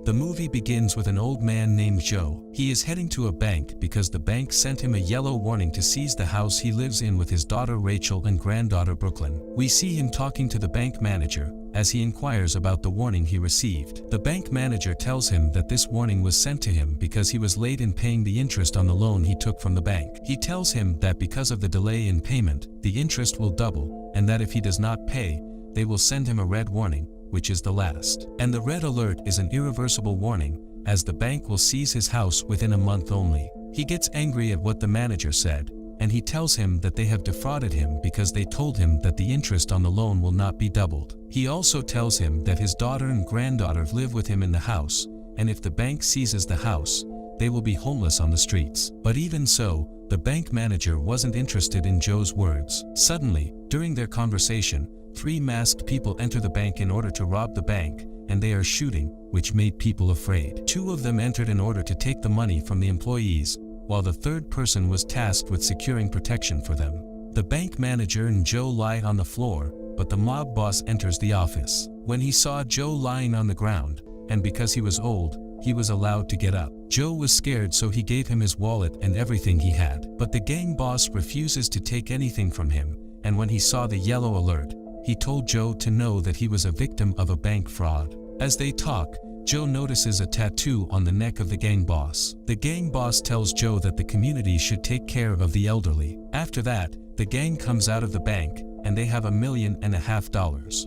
The movie begins with an old man named Joe. He is heading to a bank because the bank sent him a yellow warning to seize the house he lives in with his daughter Rachel and granddaughter Brooklyn. We see him talking to the bank manager as he inquires about the warning he received. The bank manager tells him that this warning was sent to him because he was late in paying the interest on the loan he took from the bank. He tells him that because of the delay in payment, the interest will double, and that if he does not pay, they will send him a red warning, which is the last. And the red alert is an irreversible warning, as the bank will seize his house within a month only. He gets angry at what the manager said, and he tells him that they have defrauded him because they told him that the interest on the loan will not be doubled. He also tells him that his daughter and granddaughter live with him in the house, and if the bank seizes the house, they will be homeless on the streets. But even so, the bank manager wasn't interested in Joe's words. Suddenly, during their conversation, 3 masked people enter the bank in order to rob the bank, and they are shooting, which made people afraid. 2 of them entered in order to take the money from the employees, while the 3rd person was tasked with securing protection for them. The bank manager and Joe lie on the floor, but the mob boss enters the office. When he saw Joe lying on the ground, and because he was old, he was allowed to get up. Joe was scared, so he gave him his wallet and everything he had. But the gang boss refuses to take anything from him, and when he saw the yellow alert, he told Joe to know that he was a victim of a bank fraud. As they talk, Joe notices a tattoo on the neck of the gang boss. The gang boss tells Joe that the community should take care of the elderly. After that, the gang comes out of the bank, and they have $1.5 million.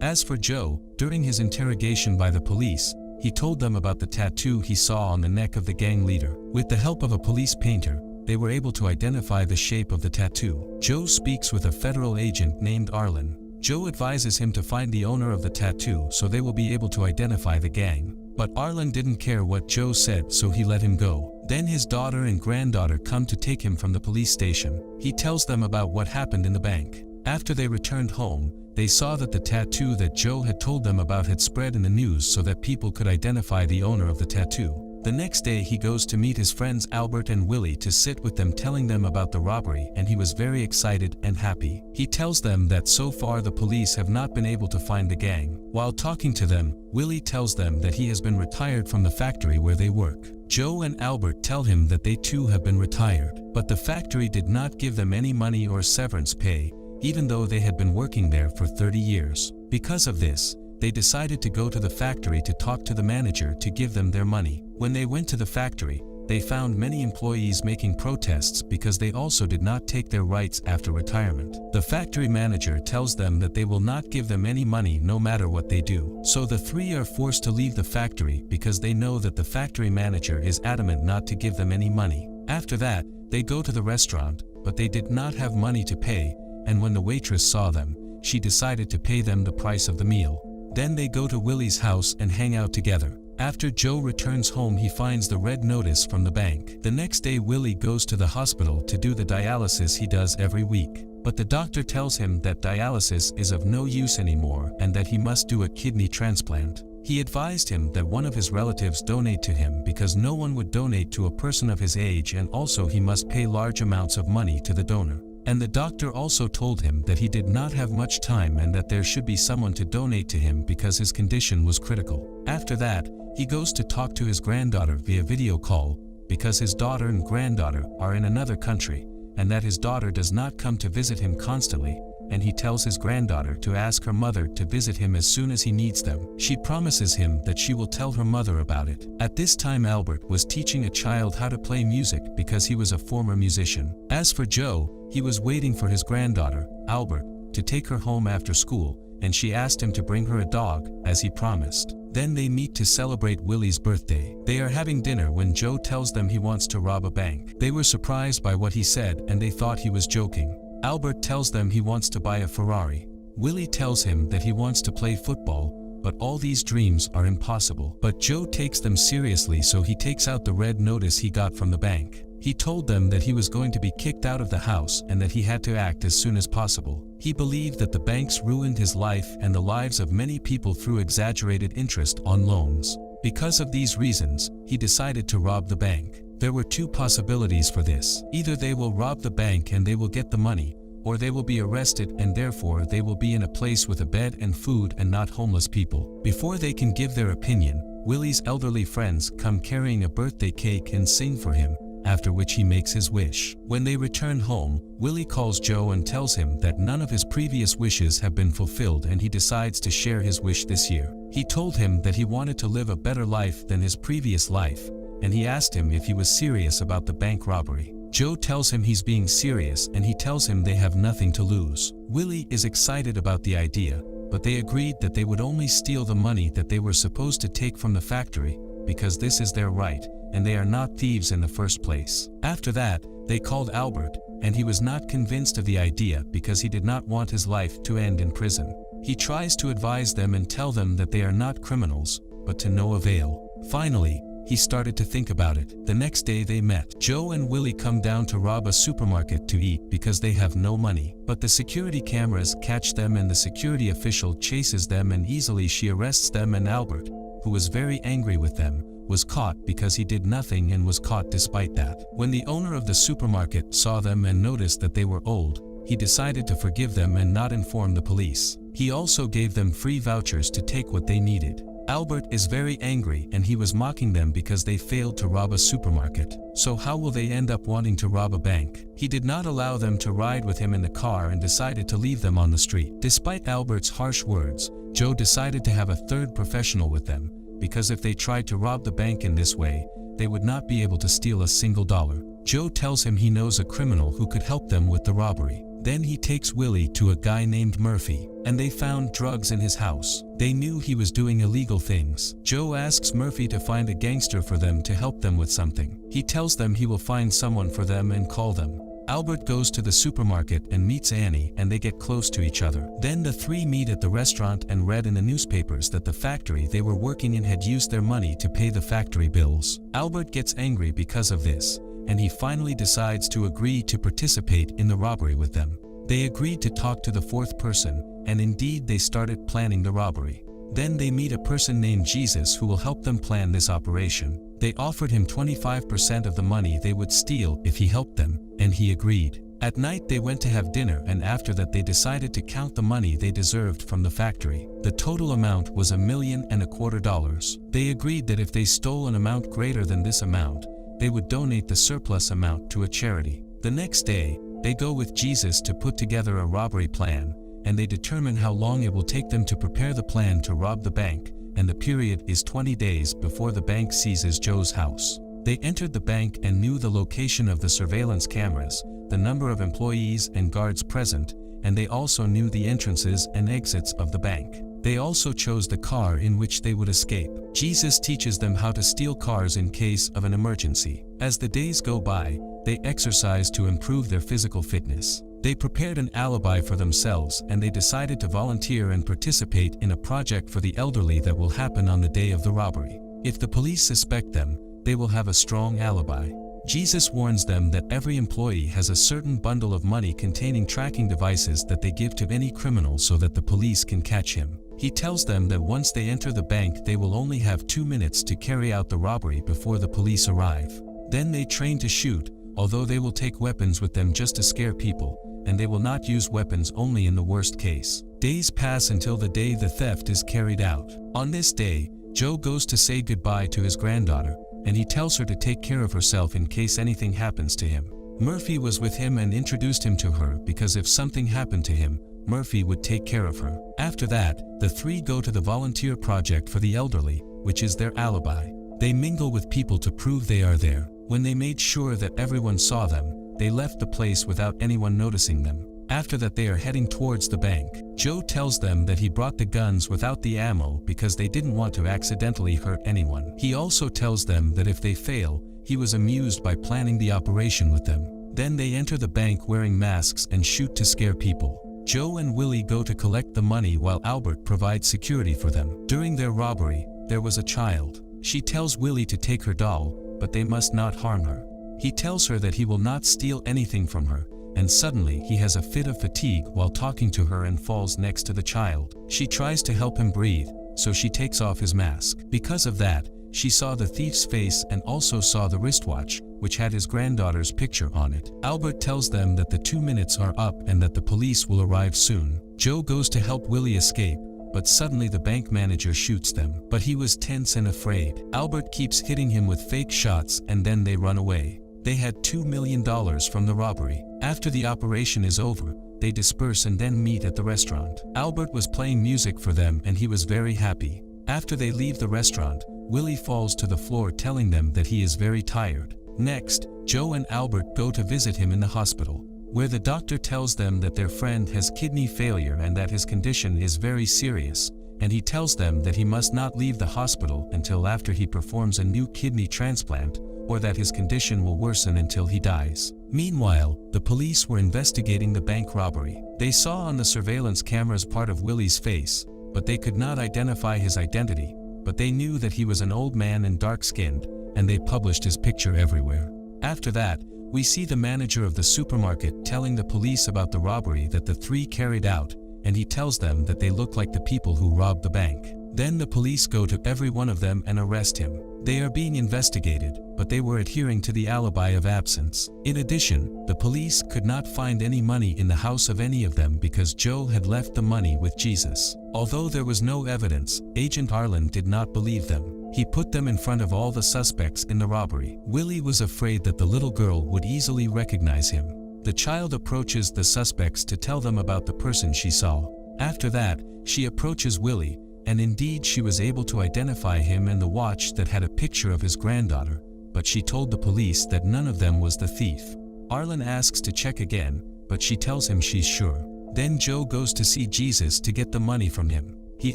As for Joe, during his interrogation by the police, he told them about the tattoo he saw on the neck of the gang leader. With the help of a police painter, they were able to identify the shape of the tattoo. Joe speaks with a federal agent named Arlen. Joe advises him to find the owner of the tattoo so they will be able to identify the gang. But Arlen didn't care what Joe said, so he let him go. Then his daughter and granddaughter come to take him from the police station. He tells them about what happened in the bank. After they returned home, they saw that the tattoo that Joe had told them about had spread in the news so that people could identify the owner of the tattoo. The next day he goes to meet his friends Albert and Willie to sit with them, telling them about the robbery, and he was very excited and happy. He tells them that so far the police have not been able to find the gang. While talking to them, Willie tells them that he has been retired from the factory where they work. Joe and Albert tell him that they too have been retired, but the factory did not give them any money or severance pay, even though they had been working there for 30 years. Because of this, they decided to go to the factory to talk to the manager to give them their money. When they went to the factory, they found many employees making protests because they also did not take their rights after retirement. The factory manager tells them that they will not give them any money no matter what they do. So the 3 are forced to leave the factory because they know that the factory manager is adamant not to give them any money. After that, they go to the restaurant, but they did not have money to pay, and when the waitress saw them, she decided to pay them the price of the meal. Then they go to Willie's house and hang out together. After Joe returns home, he finds the red notice from the bank. The next day Willie goes to the hospital to do the dialysis he does every week. But the doctor tells him that dialysis is of no use anymore and that he must do a kidney transplant. He advised him that one of his relatives donate to him because no one would donate to a person of his age, and also he must pay large amounts of money to the donor. And the doctor also told him that he did not have much time and that there should be someone to donate to him because his condition was critical. After that, he goes to talk to his granddaughter via video call because his daughter and granddaughter are in another country, and that his daughter does not come to visit him constantly, and he tells his granddaughter to ask her mother to visit him as soon as he needs them. She promises him that she will tell her mother about it. At this time Albert was teaching a child how to play music because he was a former musician. As for Joe, he was waiting for his granddaughter, Albert, to take her home after school, and she asked him to bring her a dog, as he promised. Then they meet to celebrate Willie's birthday. They are having dinner when Joe tells them he wants to rob a bank. They were surprised by what he said and they thought he was joking. Albert tells them he wants to buy a Ferrari. Willie tells him that he wants to play football, but all these dreams are impossible. But Joe takes them seriously, so he takes out the red notice he got from the bank. He told them that he was going to be kicked out of the house and that he had to act as soon as possible. He believed that the banks ruined his life and the lives of many people through exaggerated interest on loans. Because of these reasons, he decided to rob the bank. There were 2 possibilities for this. Either they will rob the bank and they will get the money, or they will be arrested and therefore they will be in a place with a bed and food and not homeless people. Before they can give their opinion, Willie's elderly friends come carrying a birthday cake and sing for him, after which he makes his wish. When they return home, Willie calls Joe and tells him that none of his previous wishes have been fulfilled and he decides to share his wish this year. He told him that he wanted to live a better life than his previous life, and he asked him if he was serious about the bank robbery. Joe tells him he's being serious and he tells him they have nothing to lose. Willie is excited about the idea, but they agreed that they would only steal the money that they were supposed to take from the factory, because this is their right, and they are not thieves in the first place. After that, they called Albert, and he was not convinced of the idea because he did not want his life to end in prison. He tries to advise them and tell them that they are not criminals, but to no avail. Finally, he started to think about it. The next day they met. Joe and Willie come down to rob a supermarket to eat because they have no money. But the security cameras catch them and the security official chases them and easily she arrests them, and Albert, who was very angry with them, was caught because he did nothing and was caught despite that. When the owner of the supermarket saw them and noticed that they were old, he decided to forgive them and not inform the police. He also gave them free vouchers to take what they needed. Albert is very angry and he was mocking them because they failed to rob a supermarket. So how will they end up wanting to rob a bank? He did not allow them to ride with him in the car and decided to leave them on the street. Despite Albert's harsh words, Joe decided to have a third professional with them, because if they tried to rob the bank in this way, they would not be able to steal a single dollar. Joe tells him he knows a criminal who could help them with the robbery. Then he takes Willie to a guy named Murphy, and they found drugs in his house. They knew he was doing illegal things. Joe asks Murphy to find a gangster for them to help them with something. He tells them he will find someone for them and call them. Albert goes to the supermarket and meets Annie, and they get close to each other. Then the three meet at the restaurant and read in the newspapers that the factory they were working in had used their money to pay the factory bills. Albert gets angry because of this, and he finally decides to agree to participate in the robbery with them. They agreed to talk to the fourth person, and indeed they started planning the robbery. Then they meet a person named Jesus who will help them plan this operation. They offered him 25% of the money they would steal if he helped them, and he agreed. At night they went to have dinner, and after that they decided to count the money they deserved from the factory. The total amount was $1.25 million. They agreed that if they stole an amount greater than this amount, they would donate the surplus amount to a charity. The next day, they go with Jesus to put together a robbery plan, and they determine how long it will take them to prepare the plan to rob the bank, and the period is 20 days before the bank seizes Joe's house. They entered the bank and knew the location of the surveillance cameras, the number of employees and guards present, and they also knew the entrances and exits of the bank. They also chose the car in which they would escape. Jesus teaches them how to steal cars in case of an emergency. As the days go by, they exercise to improve their physical fitness. They prepared an alibi for themselves, and they decided to volunteer and participate in a project for the elderly that will happen on the day of the robbery. If the police suspect them, they will have a strong alibi. Jesus warns them that every employee has a certain bundle of money containing tracking devices that they give to any criminal so that the police can catch him. He tells them that once they enter the bank they will only have 2 minutes to carry out the robbery before the police arrive. Then they train to shoot, although they will take weapons with them just to scare people, and they will not use weapons only in the worst case. Days pass until the day the theft is carried out. On this day, Joe goes to say goodbye to his granddaughter, and he tells her to take care of herself in case anything happens to him. Murphy was with him and introduced him to her because if something happened to him, Murphy would take care of her. After that, the three go to the volunteer project for the elderly, which is their alibi. They mingle with people to prove they are there. When they made sure that everyone saw them, they left the place without anyone noticing them. After that they are heading towards the bank. Joe tells them that he brought the guns without the ammo because they didn't want to accidentally hurt anyone. He also tells them that if they fail, he was amused by planning the operation with them. Then they enter the bank wearing masks and shoot to scare people. Joe and Willie go to collect the money while Albert provides security for them. During their robbery, there was a child. She tells Willie to take her doll, but they must not harm her. He tells her that he will not steal anything from her, and suddenly he has a fit of fatigue while talking to her and falls next to the child. She tries to help him breathe, so she takes off his mask. Because of that, she saw the thief's face and also saw the wristwatch, which had his granddaughter's picture on it. Albert tells them that the 2 minutes are up and that the police will arrive soon. Joe goes to help Willie escape, but suddenly the bank manager shoots them. But he was tense and afraid. Albert keeps hitting him with fake shots and then they run away. They had $2 million from the robbery. After the operation is over, they disperse and then meet at the restaurant. Albert was playing music for them and he was very happy. After they leave the restaurant, Willie falls to the floor telling them that he is very tired. Next, Joe and Albert go to visit him in the hospital, where the doctor tells them that their friend has kidney failure and that his condition is very serious, and he tells them that he must not leave the hospital until after he performs a new kidney transplant, or that his condition will worsen until he dies. Meanwhile, the police were investigating the bank robbery. They saw on the surveillance cameras part of Willie's face, but they could not identify his identity, but they knew that he was an old man and dark-skinned, and they published his picture everywhere. After that, we see the manager of the supermarket telling the police about the robbery that the three carried out, and he tells them that they look like the people who robbed the bank. Then the police go to every one of them and arrest him. They are being investigated, but they were adhering to the alibi of absence. In addition, the police could not find any money in the house of any of them because Joe had left the money with Jesus. Although there was no evidence, Agent Arlen did not believe them. He put them in front of all the suspects in the robbery. Willie was afraid that the little girl would easily recognize him. The child approaches the suspects to tell them about the person she saw. After that, she approaches Willie, and indeed she was able to identify him and the watch that had a picture of his granddaughter, but she told the police that none of them was the thief. Arlen asks to check again, but she tells him she's sure. Then Joe goes to see Jesus to get the money from him. He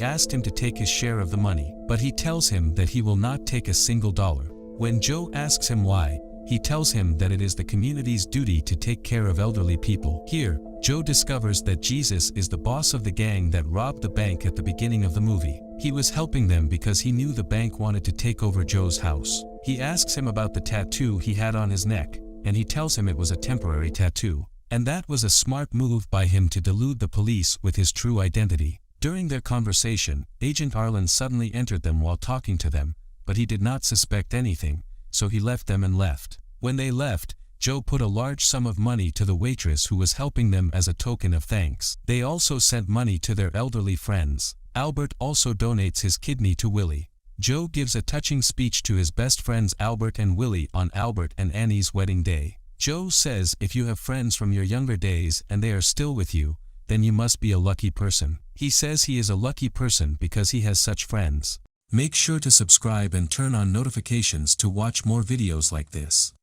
asked him to take his share of the money, but he tells him that he will not take a single dollar. When Joe asks him why, he tells him that it is the community's duty to take care of elderly people. Here, Joe discovers that Jesus is the boss of the gang that robbed the bank at the beginning of the movie. He was helping them because he knew the bank wanted to take over Joe's house. He asks him about the tattoo he had on his neck, and he tells him it was a temporary tattoo. And that was a smart move by him to delude the police with his true identity. During their conversation, Agent Arlen suddenly entered them while talking to them, but he did not suspect anything, so he left them and left. When they left, Joe put a large sum of money to the waitress who was helping them as a token of thanks. They also sent money to their elderly friends. Albert also donates his kidney to Willie. Joe gives a touching speech to his best friends Albert and Willie on Albert and Annie's wedding day. Joe says if you have friends from your younger days and they are still with you, then you must be a lucky person. He says he is a lucky person because he has such friends. Make sure to subscribe and turn on notifications to watch more videos like this.